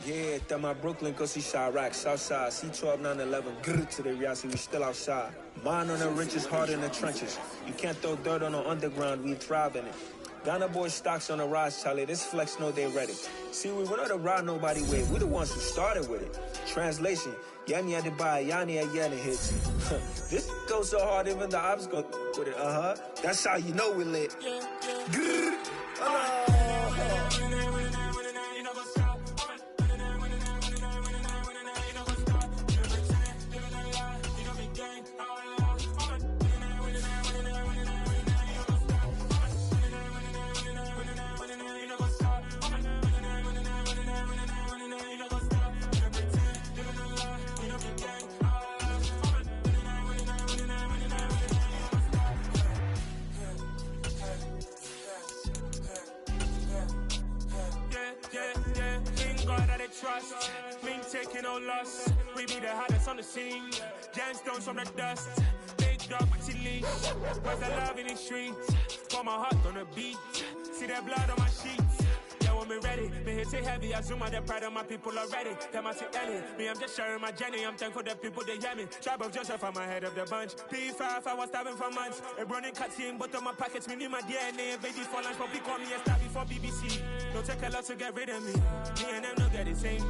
Yeah, that my Brooklyn, cause he Chirac, Southside, C12, 911, grr to the Riasi, we still outside. Mine on the riches, hard in the trenches. You can't throw dirt on the underground, we thrive in it. Ghana boys stocks on the rise, Charlie, this flex know they ready. See, we not to ride nobody with, we the ones who started with it. Translation, Yanni had to buy, Yanni had Yanni hits. This goes so hard, even the ops go with it, That's how you know we lit. Grr. Trust, me taking no loss. We be the hottest on the scene. Gemstones from the dust. Big dog with your leash. Where's the love in the streets? Got my heart on the beat. See that blood on my sheets. Yeah, when we ready, me hit it heavy. I zoom out the pride of my people already. Them I see Ellie. Me, I'm just sharing my journey. I'm thankful that people they hear me. Tribe of Joseph, I'm ahead of the bunch. P5, I was starving for months. A running cutscene, but on my pockets, me need my DNA. Baby for lunch, but we call me a star before BBC. Don't take a lot to get rid of me. Me and them don't get the same.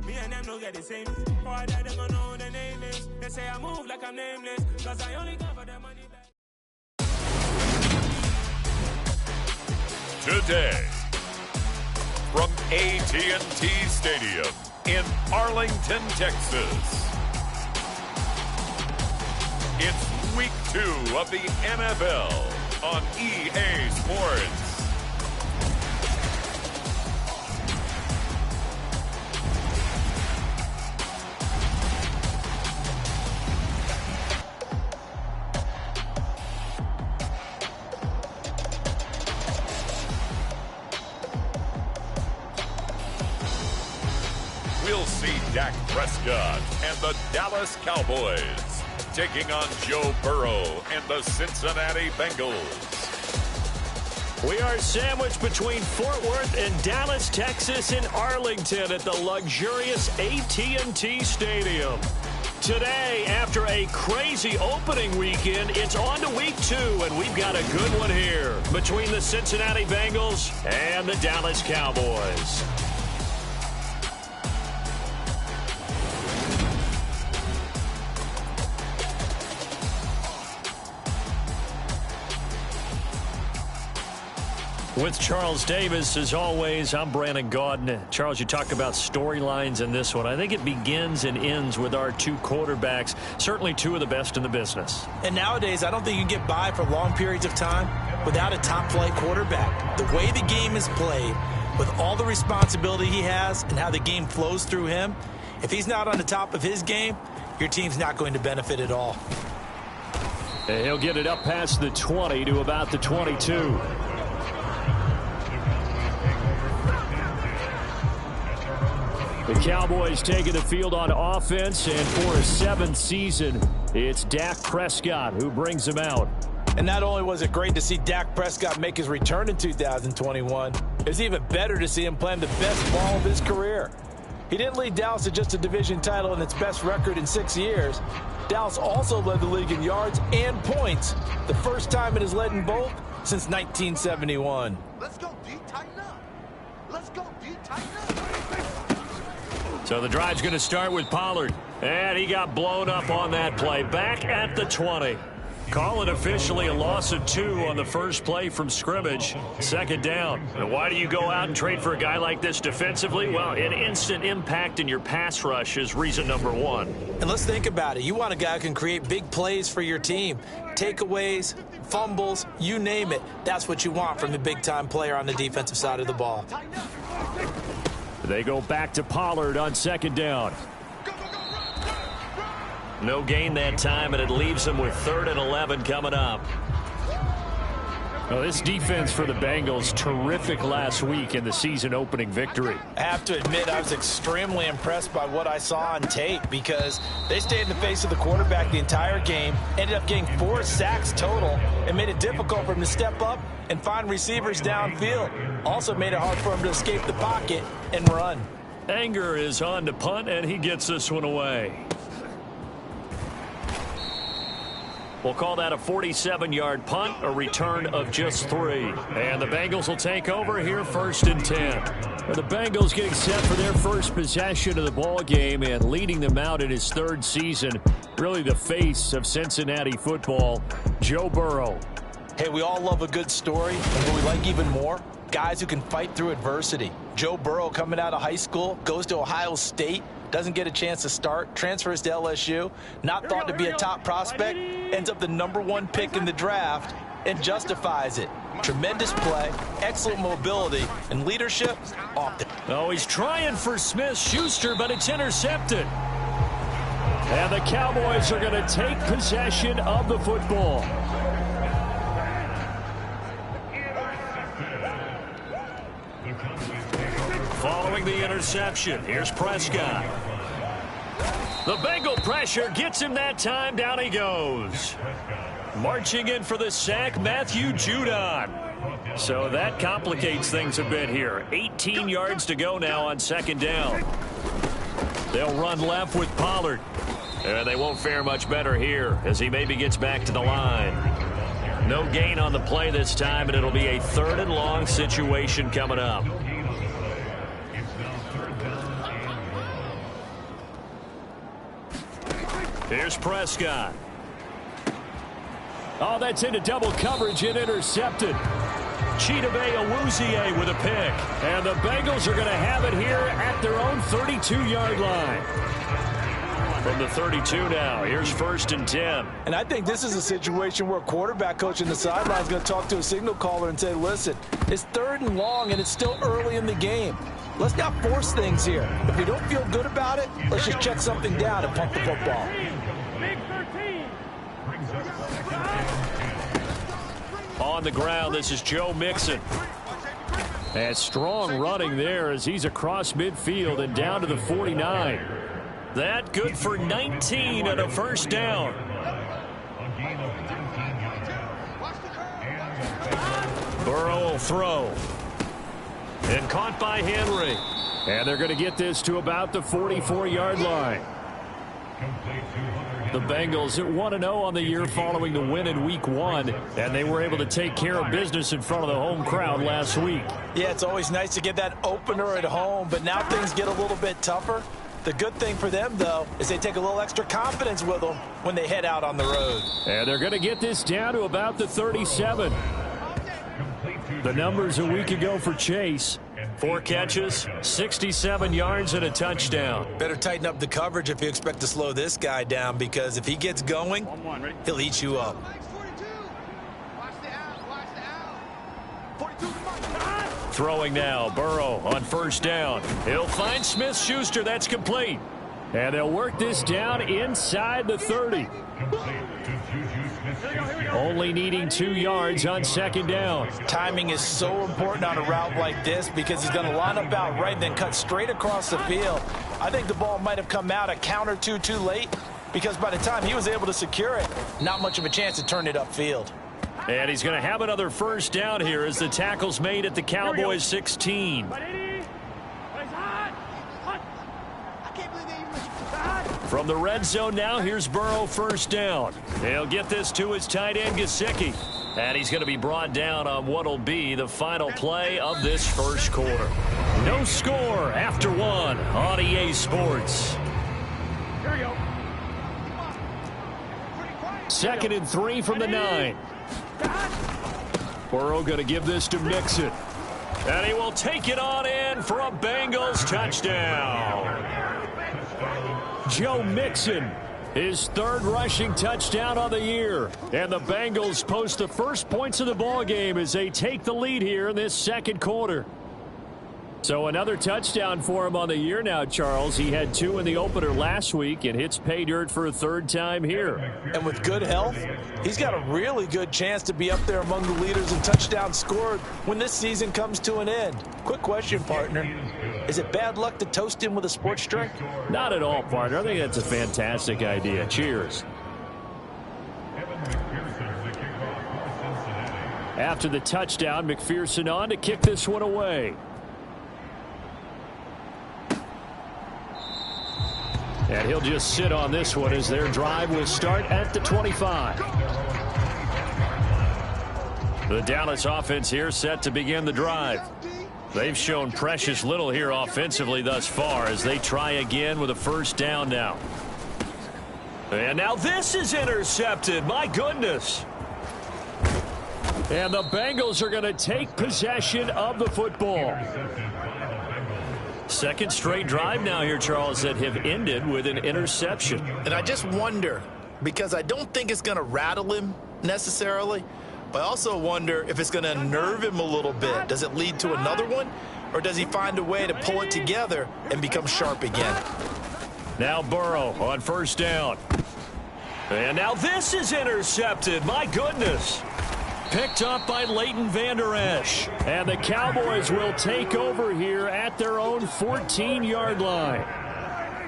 Me and them don't get the same. Before I die, they gonna know who the name is. They say I move like I'm nameless. Cause I only cover the money back. Today, from AT&T Stadium in Arlington, Texas, it's Week 2 of the NFL on EA Sports. We'll see Dak Prescott and the Dallas Cowboys taking on Joe Burrow and the Cincinnati Bengals. We are sandwiched between Fort Worth and Dallas, Texas in Arlington at the luxurious AT&T Stadium. Today, after a crazy opening weekend, it's on to Week 2, and we've got a good one here between the Cincinnati Bengals and the Dallas Cowboys. With Charles Davis, as always, I'm Brandon Gaudin. Charles, you talk about storylines in this one. I think it begins and ends with our two quarterbacks, certainly two of the best in the business. And nowadays, I don't think you can get by for long periods of time without a top-flight quarterback. The way the game is played, with all the responsibility he has and how the game flows through him, if he's not on the top of his game, your team's not going to benefit at all. And he'll get it up past the 20 to about the 22. The Cowboys taking the field on offense, and for his 7th season, it's Dak Prescott who brings him out. And not only was it great to see Dak Prescott make his return in 2021, it's even better to see him playing the best ball of his career. He didn't lead Dallas to just a division title and its best record in 6 years. Dallas also led the league in yards and points, the first time it has led in both since 1971. Let's go, D, tighten up. Let's go, D, tighten up. So the drive's going to start with Pollard. And he got blown up on that play. Back at the 20. Call it officially a loss of 2 on the first play from scrimmage. 2nd down. And why do you go out and trade for a guy like this defensively? Well, an instant impact in your pass rush is reason number 1. And let's think about it. You want a guy who can create big plays for your team. Takeaways, fumbles, you name it. That's what you want from a big-time player on the defensive side of the ball. They go back to Pollard on 2nd down. No gain that time, and it leaves them with 3rd and 11 coming up. Well, this defense for the Bengals, terrific last week in the season-opening victory. I have to admit, I was extremely impressed by what I saw on tape because they stayed in the face of the quarterback the entire game, ended up getting 4 sacks total, and made it difficult for him to step up and find receivers downfield. Also made it hard for him to escape the pocket and run. Anger is on to punt, and he gets this one away. We'll call that a 47-yard punt, a return of just 3. And the Bengals will take over here, 1st and 10. The Bengals getting set for their first possession of the ball game and leading them out in his 3rd season. Really the face of Cincinnati football, Joe Burrow. Hey, we all love a good story, and what we like even more, guys who can fight through adversity. Joe Burrow coming out of high school, goes to Ohio State, doesn't get a chance to start, transfers to LSU, not thought to be a top prospect, ends up the #1 pick in the draft, and justifies it. Tremendous play, excellent mobility, and leadership off the... Oh, he's trying for Smith-Schuster, but it's intercepted. And the Cowboys are going to take possession of the football. Following the interception, here's Prescott. The Bengal pressure gets him that time. Down he goes. Marching in for the sack, Matthew Judon. So that complicates things a bit here. 18 yards to go now on 2nd down. They'll run left with Pollard. And they won't fare much better here as he maybe gets back to the line. No gain on the play this time, and it'll be a 3rd and long situation coming up. Here's Prescott. Oh, that's into double coverage and intercepted. Chidobe Awuzie with a pick. And the Bengals are going to have it here at their own 32-yard line. From the 32 now, here's 1st and 10. And I think this is a situation where a quarterback coach in the sideline is going to talk to a signal caller and say, listen, it's 3rd and long and it's still early in the game. Let's not force things here. If we don't feel good about it, let's just check something down and punt the football. On the ground, this is Joe Mixon. And strong running there as he's across midfield and down to the 49. That good for 19 and a 1st down. Burrow will throw. And caught by Henry. And they're going to get this to about the 44-yard line. The Bengals at 1-0 on the year following the win in Week 1, and they were able to take care of business in front of the home crowd last week. Yeah, it's always nice to get that opener at home, but now things get a little bit tougher. The good thing for them, though, is they take a little extra confidence with them when they head out on the road. And they're going to get this down to about the 37. The numbers a week ago for Chase. 4 catches, 67 yards, and a touchdown. Better tighten up the coverage if you expect to slow this guy down, because if he gets going, he'll eat you up. Throwing now, Burrow on 1st down. He'll find Smith-Schuster. That's complete. And they'll work this down inside the 30. Only needing 2 yards on 2nd down. Timing is so important on a route like this because he's going to line up out right and then cut straight across the field. I think the ball might have come out a count or two too late because by the time he was able to secure it, not much of a chance to turn it upfield. And he's going to have another 1st down here as the tackle's made at the Cowboys 16. From the red zone now, here's Burrow 1st down. He'll get this to his tight end, Gesicki. And he's going to be brought down on what will be the final play of this 1st quarter. No score after 1 on EA Sports. Here we go. 2nd and 3 from the 9. Burrow going to give this to Mixon. And he will take it on in for a Bengals touchdown. Joe Mixon, his 3rd rushing touchdown on the year. And the Bengals post the first points of the ball game as they take the lead here in this 2nd quarter. So another touchdown for him on the year now, Charles. He had 2 in the opener last week and hits pay dirt for a 3rd time here. And with good health, he's got a really good chance to be up there among the leaders in touchdowns scored when this season comes to an end. Quick question, partner. Is it bad luck to toast him with a sports drink? Not at all, partner. I think that's a fantastic idea. Cheers. After the touchdown, McPherson on to kick this one away. And he'll just sit on this one as their drive will start at the 25. The Dallas offense here set to begin the drive. They've shown precious little here offensively thus far as they try again with a first down now. And now this is intercepted. My goodness. And the Bengals are going to take possession of the football. Second straight drive now here, Charles, that have ended with an interception. And I just wonder, because I don't think it's going to rattle him necessarily, but I also wonder if it's going to unnerve him a little bit. Does it lead to another one, or does he find a way to pull it together and become sharp again? Now Burrow on first down. And now this is intercepted. My goodness. Picked up by Leighton Vander Esch. And the Cowboys will take over here at their own 14-yard line.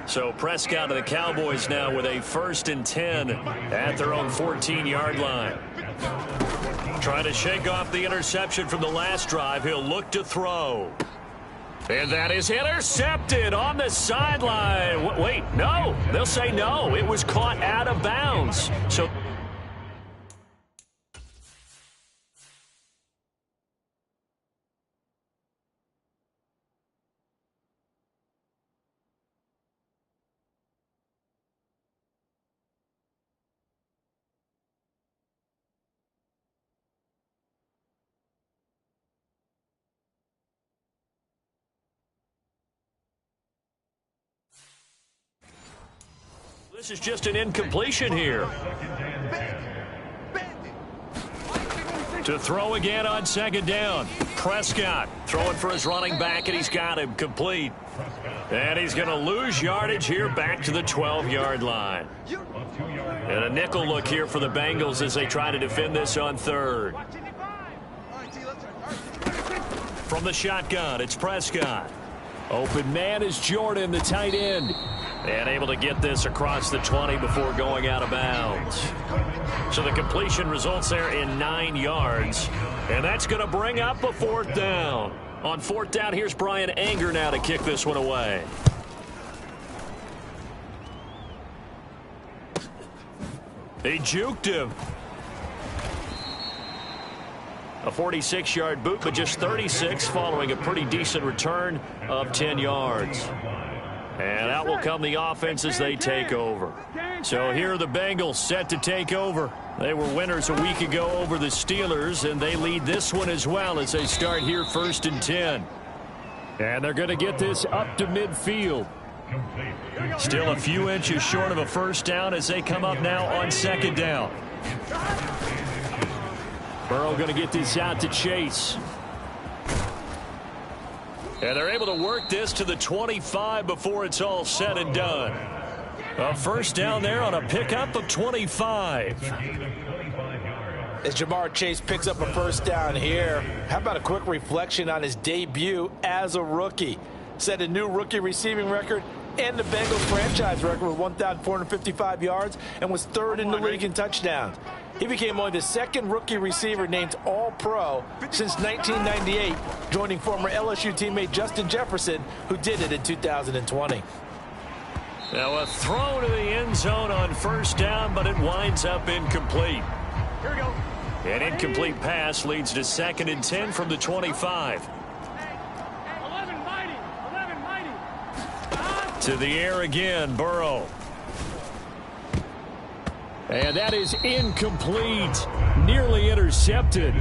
So Prescott and the Cowboys now with a 1st and 10 at their own 14-yard line. Trying to shake off the interception from the last drive. He'll look to throw. And that is intercepted on the sideline. Wait, no. They'll say no. It was caught out of bounds. So this is just an incompletion here. To throw again on second down. Prescott throwing for his running back, and he's got him complete. And he's going to lose yardage here back to the 12-yard line. And a nickel look here for the Bengals as they try to defend this on third. From the shotgun, it's Prescott. Open man is Jordan, the tight end. And able to get this across the 20 before going out of bounds. So the completion results there in 9 yards. And that's going to bring up a 4th down. On 4th down, here's Brian Anger now to kick this one away. He juked him. A 46-yard boot, but just 36 following a pretty decent return of 10 yards. And out will come the offense as they take over. So here are the Bengals set to take over. They were winners a week ago over the Steelers, and they lead this one as well as they start here 1st and 10. And they're going to get this up to midfield. Still a few inches short of a first down as they come up now on 2nd down. Burrow going to get this out to Chase. And they're able to work this to the 25 before it's all said and done. A first down there on a pickup of 25. As Jamar Chase picks up a first down here, how about a quick reflection on his debut as a rookie? Set a new rookie receiving record and the Bengals franchise record with 1,455 yards and was 3rd in the league in touchdowns. He became only the 2nd rookie receiver named All-Pro since 1998, joining former LSU teammate Justin Jefferson, who did it in 2020. Now a throw to the end zone on first down, but it winds up incomplete. Here we go. An incomplete pass leads to 2nd and 10 from the 25. 11 mighty. To the air again, Burrow. And that is incomplete. Nearly intercepted.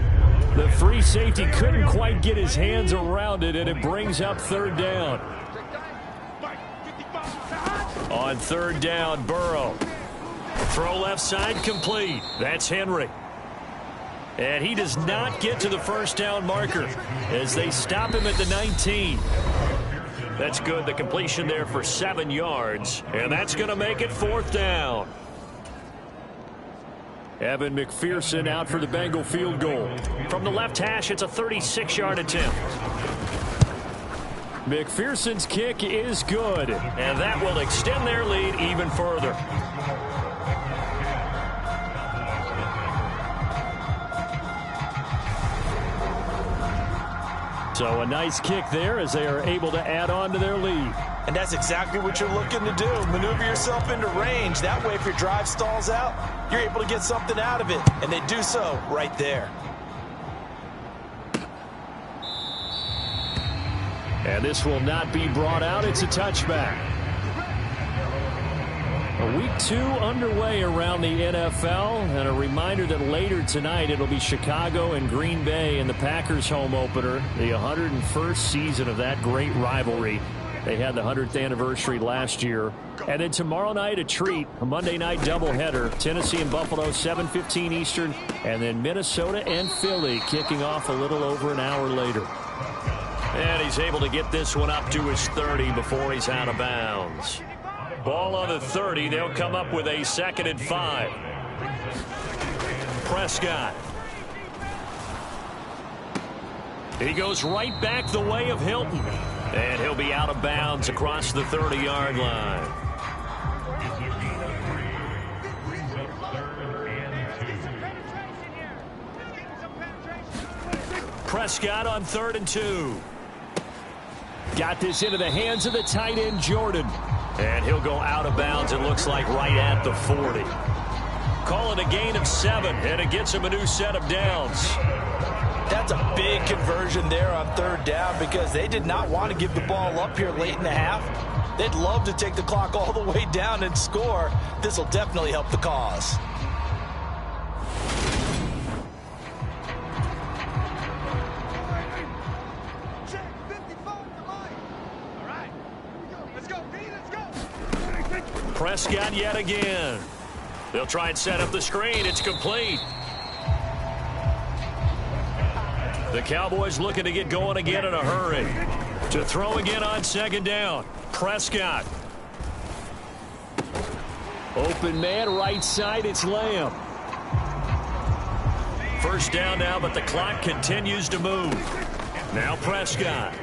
The free safety couldn't quite get his hands around it, and it brings up 3rd down. On 3rd down, Burrow. Throw left side complete. That's Henry. And he does not get to the first down marker as they stop him at the 19. That's good. The completion there for 7 yards. And that's going to make it 4th down. Evan McPherson out for the Bengal field goal. From the left hash, it's a 36-yard attempt. McPherson's kick is good, and that will extend their lead even further. So a nice kick there as they are able to add on to their lead. And that's exactly what you're looking to do. Maneuver yourself into range. That way, if your drive stalls out, you're able to get something out of it. And they do so right there. And this will not be brought out. It's a touchback. Week 2 underway around the NFL, and a reminder that later tonight it'll be Chicago and Green Bay in the Packers home opener, the 101st season of that great rivalry. They had the 100th anniversary last year. And then tomorrow night, a treat, a Monday night doubleheader, Tennessee and Buffalo, 7:15 Eastern, and then Minnesota and Philly kicking off a little over an hour later. And he's able to get this one up to his 30 before he's out of bounds. Ball on the 30. They'll come up with a 2nd and 5. Prescott. He goes right back the way of Hilton. And he'll be out of bounds across the 30-yard line. Prescott on 3rd and 2. Got this into the hands of the tight end, Jordan. And he'll go out of bounds, it looks like, right at the 40. Call it a gain of 7, and it gets him a new set of downs. That's a big conversion there on 3rd down because they did not want to give the ball up here late in the half. They'd love to take the clock all the way down and score. This will definitely help the cause. Prescott yet again. They'll try and set up the screen. It's complete. The Cowboys looking to get going again in a hurry. To throw again on 2nd down. Prescott. Open man, right side. It's Lamb. 1st down now, but the clock continues to move. Now Prescott.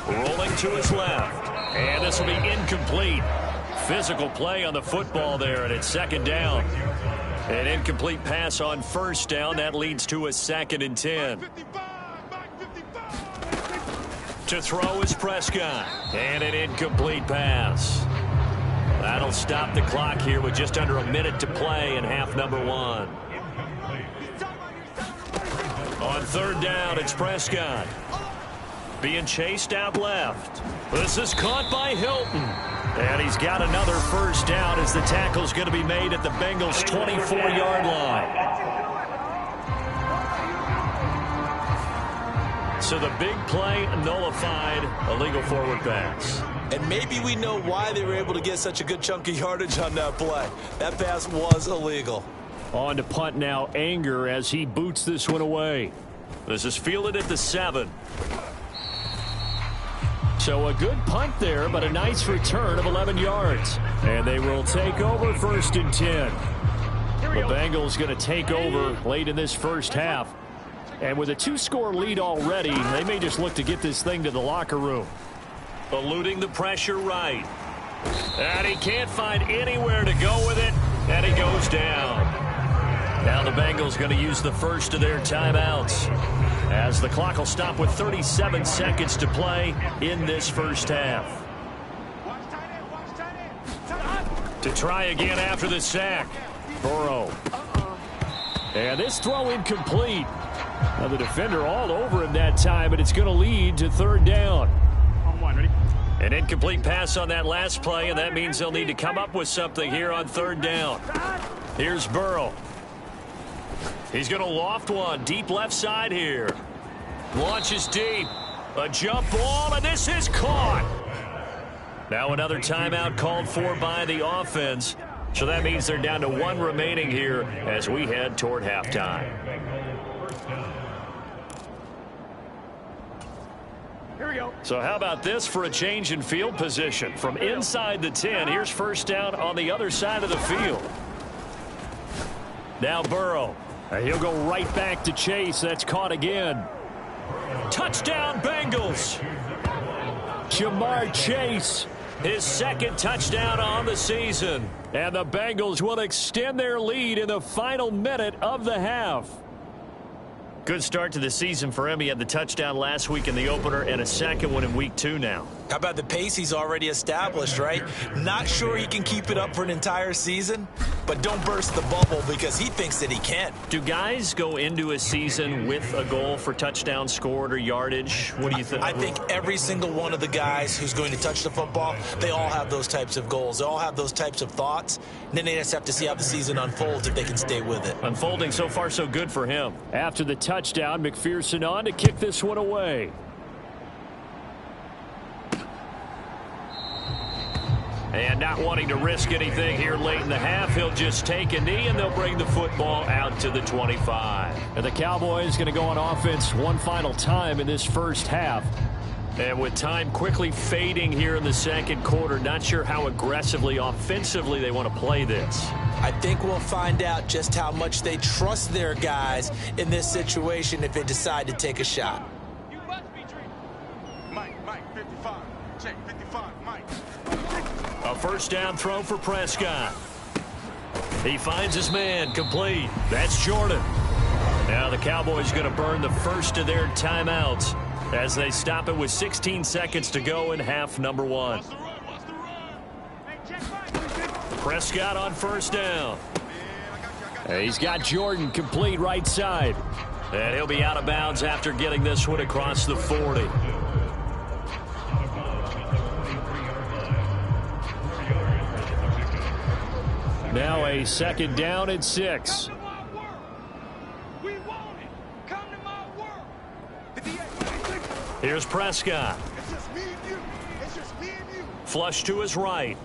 Rolling to his left. And this will be incomplete. Physical play on the football there, and it's 2nd down. An incomplete pass on 1st down. That leads to a 2nd and 10. To throw is Prescott. And an incomplete pass. That'll stop the clock here with just under a minute to play in half number 1. On 3rd down, it's Prescott. Being chased out left. This is caught by Hilton. And he's got another 1st down as the tackle's going to be made at the Bengals' 24-yard line. So the big play nullified, illegal forward pass. And maybe we know why they were able to get such a good chunk of yardage on that play. That pass was illegal. On to punt now, Anger, as he boots this one away. This is fielded at the 7. So a good punt there, but a nice return of 11 yards. And they will take over 1st and 10. The Bengals going to take over late in this 1st half. And with a 2-score lead already, they may just look to get this thing to the locker room. Eluding the pressure right. And he can't find anywhere to go with it. And he goes down. Now the Bengals going to use the first of their timeouts, as the clock will stop with 37 seconds to play in this 1st half. To try again after the sack. Burrow. And this throw incomplete. Now the defender all over him that time, but it's going to lead to 3rd down. An incomplete pass on that last play, and that means they'll need to come up with something here on 3rd down. Here's Burrow. He's going to loft one deep left side here. Launches deep. A jump ball, and this is caught. Now another timeout called for by the offense. So that means they're down to 1 remaining here as we head toward halftime. Here we go. So how about this for a change in field position? From inside the 10, here's 1st down on the other side of the field. Now Burrow. He'll go right back to Chase. That's caught again. Touchdown, Bengals. Jamar Chase, his 2nd touchdown on the season. And the Bengals will extend their lead in the final minute of the half. Good start to the season for him. He had the touchdown last week in the opener and a second one in week 2 now. How about the pace he's already established, right? Not sure he can keep it up for an entire season, but don't burst the bubble because he thinks that he can. Do guys go into a season with a goal for touchdown scored or yardage? What do you think? I think every single one of the guys who's going to touch the football, they all have those types of goals. They all have those types of thoughts. And then they just have to see how the season unfolds if they can stay with it. Unfolding so far so good for him. After the touchdown, McPherson on to kick this one away. And not wanting to risk anything here late in the half, he'll just take a knee and they'll bring the football out to the 25. And the Cowboys going to go on offense one final time in this first half. And with time quickly fading here in the second quarter, not sure how aggressively offensively they want to play this. I think we'll find out just how much they trust their guys in this situation if they decide to take a shot. You must be dreaming. Mike, 55. Check, 55, Mike. A first down throw for Prescott. He finds his man, complete. That's Jordan. Now the Cowboys going to burn the first of their timeouts as they stop it with 16 seconds to go in half number 1. Prescott on first down. He's got Jordan complete right side. And he'll be out of bounds after getting this one across the 40. Now a second down and 6. Here's Prescott. Flush to his right.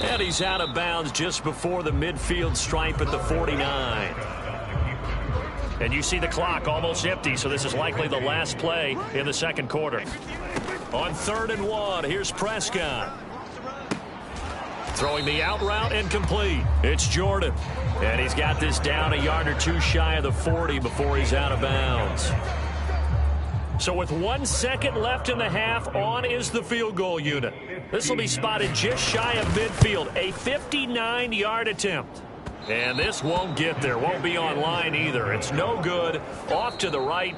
And he's out of bounds just before the midfield stripe at the 49. And you see the clock almost empty, so this is likely the last play in the second quarter. On 3rd and 1, here's Prescott. Throwing the out route incomplete. It's Jordan. And he's got this down a yard or two shy of the 40 before he's out of bounds. So with 1 second left in the half, on is the field goal unit. This will be spotted just shy of midfield. A 59-yard attempt. And this won't get there. Won't be on line either. It's no good. Off to the right.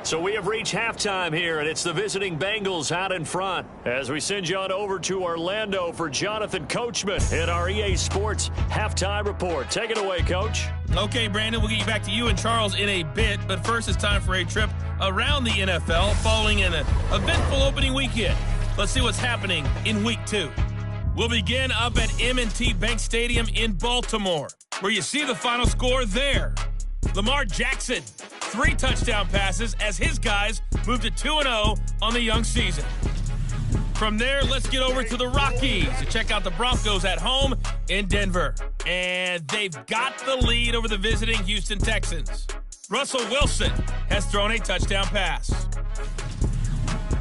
So we have reached halftime here, and it's the visiting Bengals out in front. As we send you on over to Orlando for Jonathan Coachman in our EA Sports Halftime Report. Take it away, Coach. Okay, Brandon, we'll get you back to you and Charles in a bit, but first it's time for a trip around the NFL following an eventful opening weekend. Let's see what's happening in Week 2. We'll begin up at M&T Bank Stadium in Baltimore, where you see the final score there. Lamar Jackson, 3 touchdown passes as his guys move to 2-0 on the young season. From there, let's get over to the Rockies to check out the Broncos at home in Denver. And they've got the lead over the visiting Houston Texans. Russell Wilson has thrown a touchdown pass.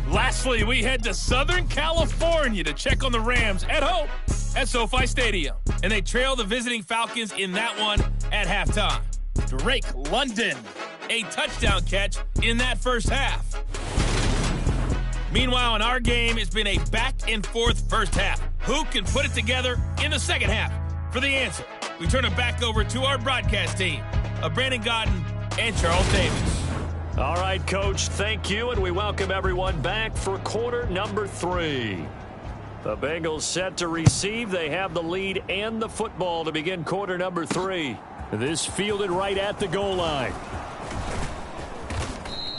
Lastly, we head to Southern California to check on the Rams at home at SoFi Stadium. And they trail the visiting Falcons in that one at halftime. Drake London, a touchdown catch in that first half. Meanwhile, in our game, it's been a back-and-forth first half. Who can put it together in the second half? For the answer, we turn it back over to our broadcast team of Brandon Godden and Charles Davis. All right, Coach, thank you, and we welcome everyone back for quarter number 3. The Bengals set to receive. They have the lead and the football to begin quarter number 3. This fielded right at the goal line.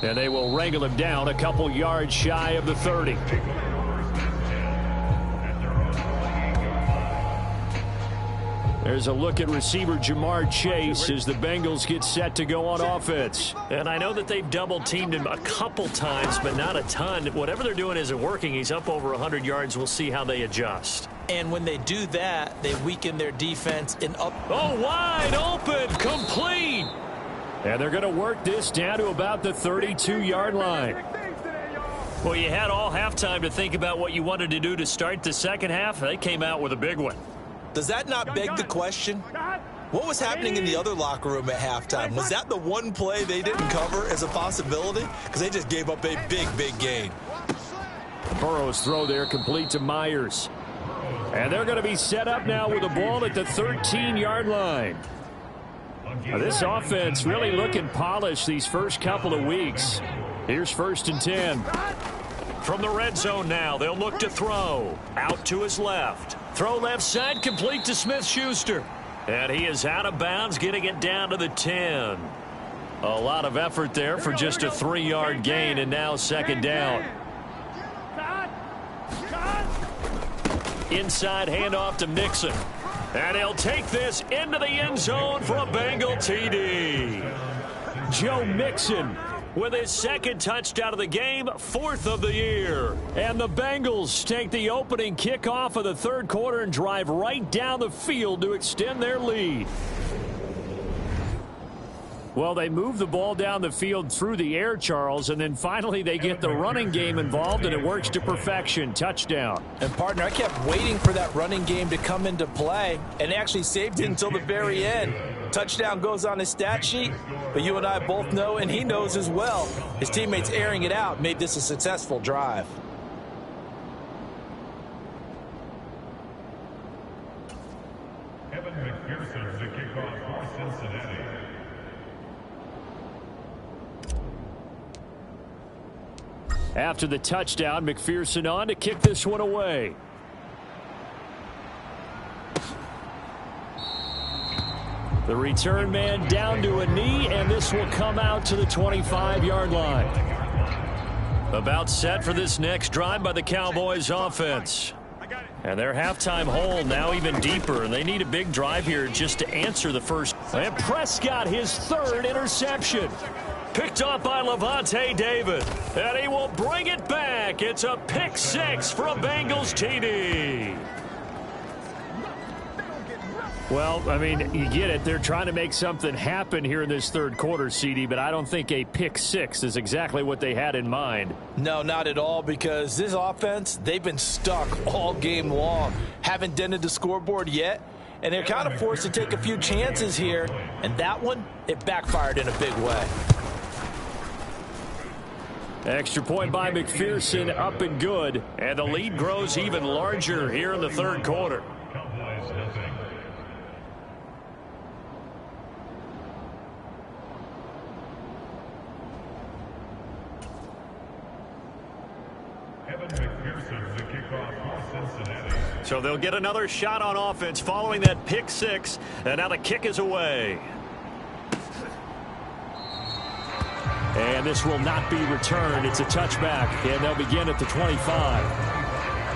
And they will wrangle him down a couple yards shy of the 30. There's a look at receiver Jamar Chase as the Bengals get set to go on offense. And I know that they've double-teamed him a couple times, but not a ton. Whatever they're doing isn't working. He's up over 100 yards. We'll see how they adjust. And when they do that, they weaken their defense and up. Oh, wide open, complete. And they're going to work this down to about the 32-yard line. Well, you had all halftime to think about what you wanted to do to start the second half. They came out with a big one. Does that not beg the question? What was happening in the other locker room at halftime? Was that the one play they didn't cover as a possibility? Because they just gave up a big gain. Burrow's throw there complete to Myers. And they're going to be set up now with the ball at the 13-yard line. This offense really looking polished these first couple of weeks. Here's 1st and 10. From the red zone now, they'll look to throw. Out to his left. Throw left side, complete to Smith-Schuster. And he is out of bounds, getting it down to the 10. A lot of effort there for just a 3-yard gain, and now 2nd down. Inside handoff to Mixon. And he'll take this into the end zone for a Bengal TD. Joe Mixon with his 2nd touchdown of the game, 4th of the year. And the Bengals take the opening kickoff of the 3rd quarter and drive right down the field to extend their lead. Well, they move the ball down the field through the air, Charles, and then finally they get the running game involved, and it works to perfection. Touchdown. And, partner, I kept waiting for that running game to come into play, and actually saved it until the very end. Touchdown goes on his stat sheet, but you and I both know, and he knows as well, his teammates airing it out made this a successful drive. Evan McPherson to kick off for Cincinnati. After the touchdown, McPherson on to kick this one away. The return man down to a knee, and this will come out to the 25-yard line. About set for this next drive by the Cowboys offense. And their halftime hole now even deeper, and they need a big drive here just to answer the first. And Prescott, his 3rd interception. Picked off by Levante David, and he will bring it back. It's a pick 6 for a Bengals TD. Well, I mean, you get it. They're trying to make something happen here in this 3rd quarter, CD, but I don't think a pick 6 is exactly what they had in mind. No, not at all, because this offense, they've been stuck all game long. Haven't dented the scoreboard yet, and they're kind of forced to take a few chances here, and that one, it backfired in a big way. Extra point by McPherson, up and good. And the lead grows even larger here in the 3rd quarter. So they'll get another shot on offense following that pick 6. And now the kick is away. And this will not be returned. It's a touchback, and they'll begin at the 25.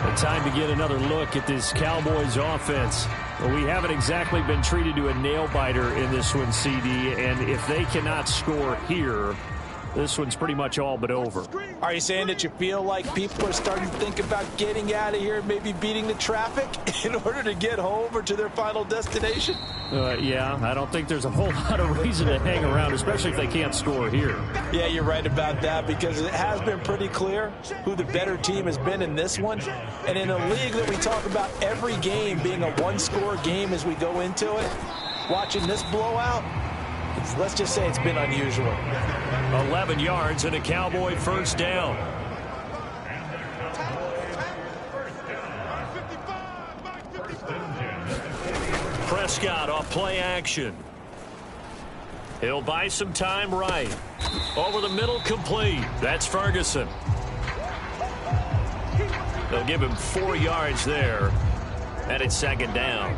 The time to get another look at this Cowboys offense. Well, we haven't exactly been treated to a nail-biter in this one, CD, and if they cannot score here, this one's pretty much all but over. Are you saying that you feel like people are starting to think about getting out of here, maybe beating the traffic in order to get home or to their final destination? Yeah, I don't think there's a whole lot of reason to hang around, especially if they can't score here. Yeah, you're right about that, because it has been pretty clear who the better team has been in this one. And in a league that we talk about every game being a one-score game as we go into it, watching this blowout, let's just say it's been unusual. 11 yards and a Cowboy 1st down. Prescott off play action. He'll buy some time right. Over the middle, complete. That's Ferguson. They'll give him 4 yards there. And it's 2nd down.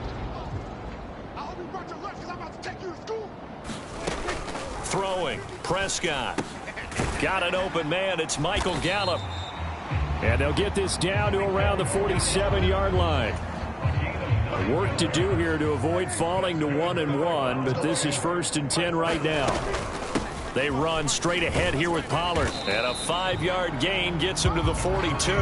Throwing. Prescott. Got an open man. It's Michael Gallup. And they'll get this down to around the 47-yard line. Work to do here to avoid falling to 1-1, but this is 1st and 10 right now. They run straight ahead here with Pollard. And a 5-yard gain gets him to the 42.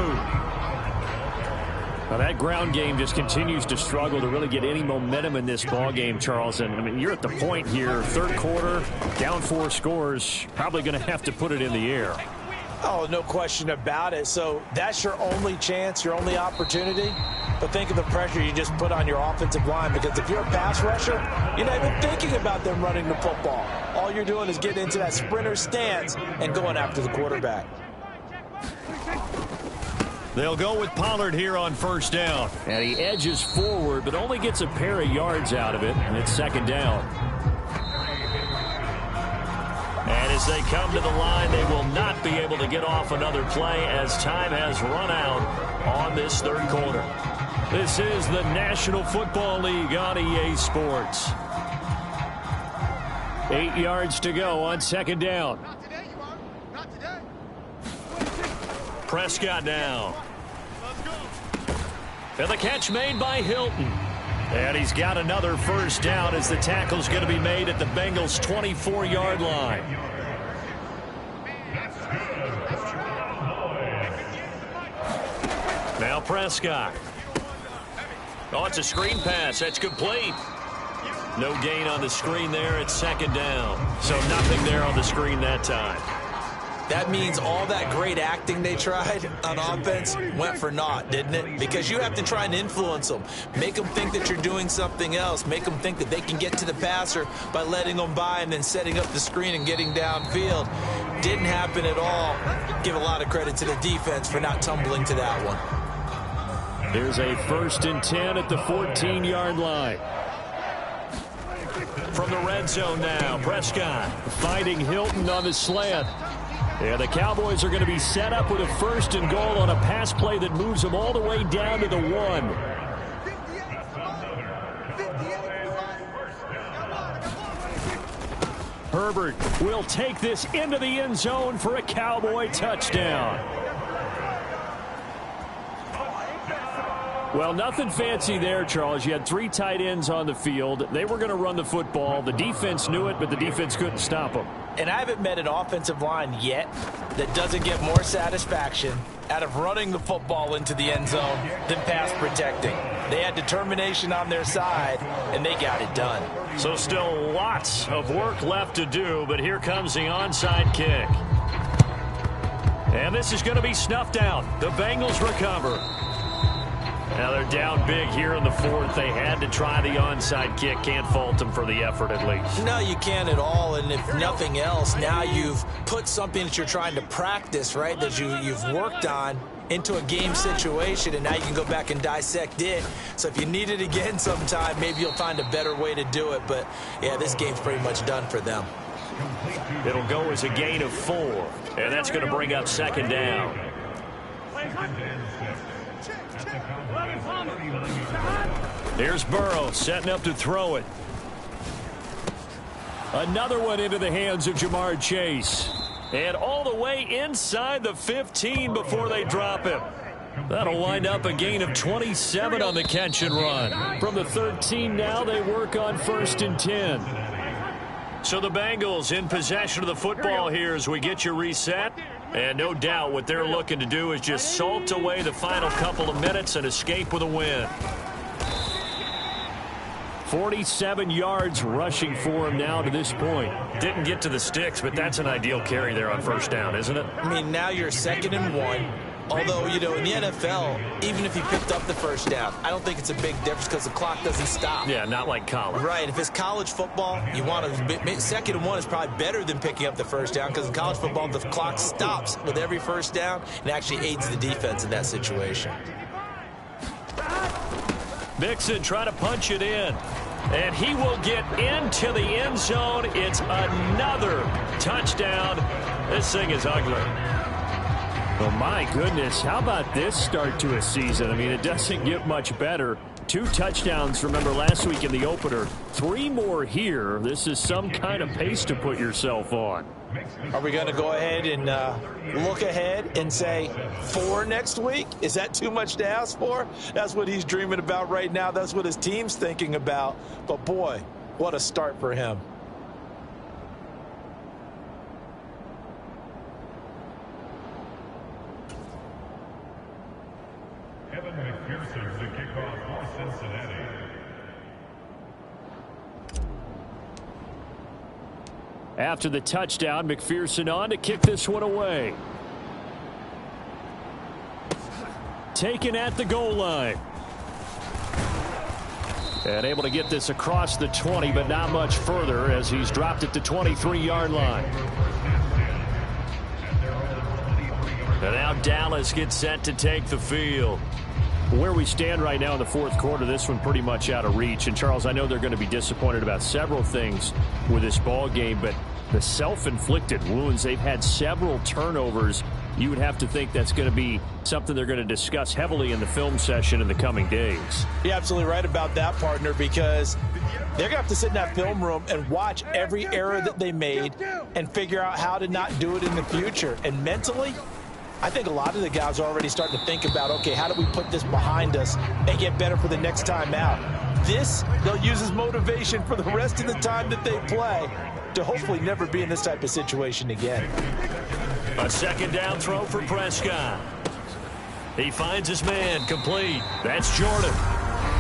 Now that ground game just continues to struggle to really get any momentum in this ball game, Charles. And I mean, you're at the point here, 3rd quarter, down 4 scores, probably going to have to put it in the air. Oh, no question about it. So that's your only chance, your only opportunity. But think of the pressure you just put on your offensive line, because if you're a pass rusher, you're not even thinking about them running the football. All you're doing is getting into that sprinter stance and going after the quarterback. They'll go with Pollard here on 1st down. And he edges forward, but only gets a pair of yards out of it, and it's 2nd down. As they come to the line, they will not be able to get off another play as time has run out on this third quarter. This is the National Football League on EA Sports. 8 yards to go on second down. Not today, you are. Not today. Prescott now. And the catch made by Hilton. And he's got another first down as the tackle's going to be made at the Bengals' 24-yard line. Now Prescott. Oh, it's a screen pass. That's complete. No gain on the screen there. It's second down. So nothing there on the screen that time. That means all that great acting they tried on offense went for naught, didn't it? Because you have to try and influence them. Make them think that you're doing something else. Make them think that they can get to the passer by letting them by and then setting up the screen and getting downfield. Didn't happen at all. Give a lot of credit to the defense for not tumbling to that one. Here's a 1st and 10 at the 14-yard line. From the red zone now, Prescott finding Hilton on the slant. Yeah, the Cowboys are going to be set up with a 1st and goal on a pass play that moves them all the way down to the 1. Herbert will take this into the end zone for a Cowboy touchdown. Well, nothing fancy there, Charles. You had 3 tight ends on the field. They were going to run the football. The defense knew it, but the defense couldn't stop them. And I haven't met an offensive line yet that doesn't get more satisfaction out of running the football into the end zone than pass protecting. They had determination on their side, and they got it done. So still lots of work left to do, but here comes the onside kick. And this is going to be snuffed out. The Bengals recover. Now they're down big here in the 4th. They had to try the onside kick. Can't fault them for the effort at least. No, you can't at all. And if nothing else, now you've put something that you're trying to practice, right, that you've worked on into a game situation, and now you can go back and dissect it. So if you need it again sometime, maybe you'll find a better way to do it. But, yeah, this game's pretty much done for them. It'll go as a gain of 4, and that's going to bring up second down. Here's Burrow setting up to throw it. Another one into the hands of Jamar Chase. And all the way inside the 15 before they drop him. That'll wind up a gain of 27 on the catch and run. From the 13 now, they work on 1st and 10. So the Bengals in possession of the football here as we get you reset. And no doubt what they're looking to do is just salt away the final couple of minutes and escape with a win. 47 yards rushing for him now to this point. Didn't get to the sticks, but that's an ideal carry there on 1st down, isn't it? I mean, now you're 2nd and 1. Although, you know, in the NFL, even if you picked up the 1st down, I don't think it's a big difference because the clock doesn't stop. Yeah, not like college. Right. If it's college football, you want to 2nd and 1 is probably better than picking up the 1st down because in college football, the clock stops with every 1st down and actually aids the defense in that situation. Mixon trying to punch it in. And he will get into the end zone. It's another touchdown. This thing is ugly. Oh, my goodness. How about this start to a season? I mean, it doesn't get much better. 2 touchdowns, remember, last week in the opener. 3 more here. This is some kind of pace to put yourself on. Are we going to go ahead and look ahead and say 4 next week? Is that too much to ask for? That's what he's dreaming about right now. That's what his team's thinking about. But, boy, what a start for him. Kevin McPherson to kick off for Cincinnati. After the touchdown, McPherson on to kick this one away. Taken at the goal line. And able to get this across the 20, but not much further as he's dropped it to 23-yard line. And now Dallas gets set to take the field. Where we stand right now in the 4th quarter, this one pretty much out of reach. And, Charles, I know they're going to be disappointed about several things with this ball game, but the self-inflicted wounds. They've had several turnovers. You would have to think that's going to be something they're going to discuss heavily in the film session in the coming days. You're absolutely right about that, partner, because they're going to have to sit in that film room and watch every error that they made and figure out how to not do it in the future. And mentally, I think a lot of the guys are already starting to think about, okay, how do we put this behind us and get better for the next time out? This, they'll use as motivation for the rest of the time that they play to hopefully never be in this type of situation again. A second down throw for Prescott. He finds his man, complete. That's Jordan.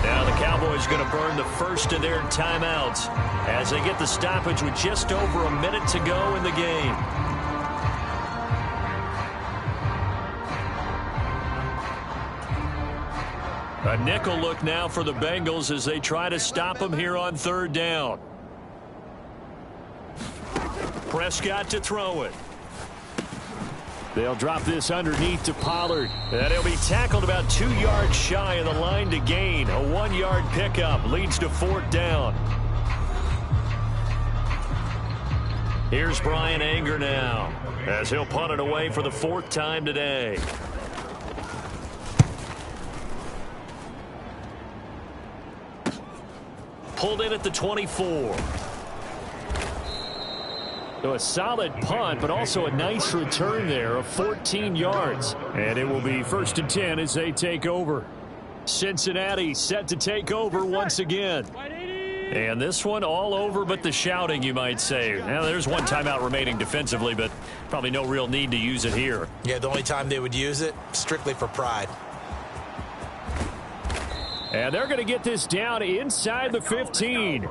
Now the Cowboys going to burn the first of their timeouts as they get the stoppage with just over a minute to go in the game. A nickel look now for the Bengals as they try to stop him here on third down. Prescott to throw it. They'll drop this underneath to Pollard. And he'll be tackled about 2 yards shy of the line to gain. A 1-yard pickup leads to fourth down. Here's Brian Anger now as he'll punt it away for the fourth time today. Pulled in at the 24. So a solid punt, but also a nice return there of 14 yards. And it will be 1st and 10 as they take over. Cincinnati set to take over once again. And this one all over but the shouting, you might say. Now, there's one timeout remaining defensively, but probably no real need to use it here. Yeah, the only time they would use it, strictly for pride. And they're going to get this down inside the 15.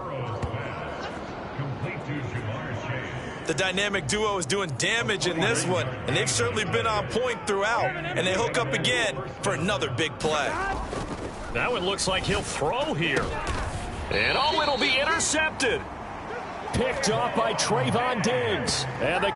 The dynamic duo is doing damage in this one, and they've certainly been on point throughout. And they hook up again for another big play. That one looks like he'll throw here. And oh, it'll be intercepted. Picked off by Trayvon Diggs. And the